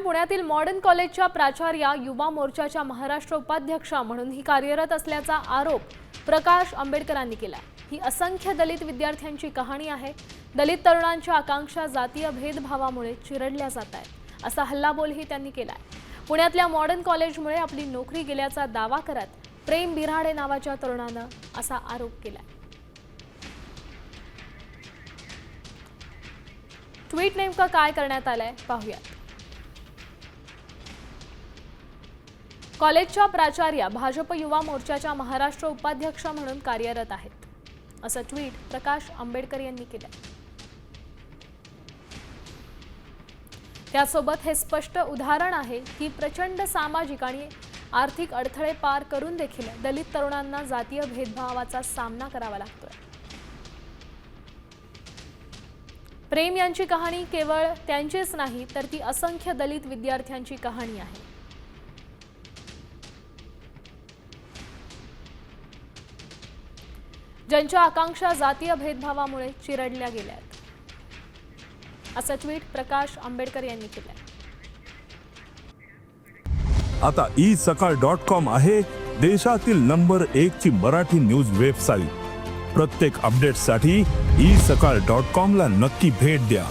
पुण्यातील मॉडर्न कॉलेजच्या प्राचार्या युवा मोर्चाच्या महाराष्ट्र उपाध्यक्षा म्हणूनही कार्यरत असल्याचा आरोप प्रकाश आंबेडकरांनी केला। ही असंख्य दलित विद्यार्थ्यांची कहाणी आहे। दलित तरुणांच्या आकांक्षा जातीय भेदभावामुळे चिरडल्या जात आहेत असा हल्लाबोलही त्यांनी केलाय। पुण्यातल्या मॉडर्न कॉलेजमुळे आपली नोकरी गेल्याचा दावा करत प्रेम बिराडे नावाच्या तरुणानं असा आरोप केलाय। ट्विट नेमकं काय करण्यात आलंय पाहूयात। कॉलेजच्या प्राचार्या भाजप युवा मोर्चाच्या महाराष्ट्र उपाध्यक्ष म्हणून कार्यरत आहेत असं ट्विट प्रकाश आंबेडकर यांनी केलं। त्यासोबत हे स्पष्ट उदाहरण आहे की प्रचंड सामाजिक आणि आर्थिक अडथळे पार करून देखील दलित तरुणांना जातीय भेदभावाचा सामना करावा लागतोय। प्रेम यांची कहाणी केवळ त्यांचीच नाही तर ती असंख्य दलित विद्यार्थ्यांची कहाणी आहे। ज्यांच्या आकांक्षा जातीय भेदभावामुळे चिरडल्या गेल्यात असं ट्विट प्रकाश आंबेडकर यांनी केलंय। आता isakal.com आहे देशातील नंबर 1 ची मराठी न्यूज वेबसाईट। प्रत्येक अपडेटसाठी isakal.com ला नक्की भेट द्या।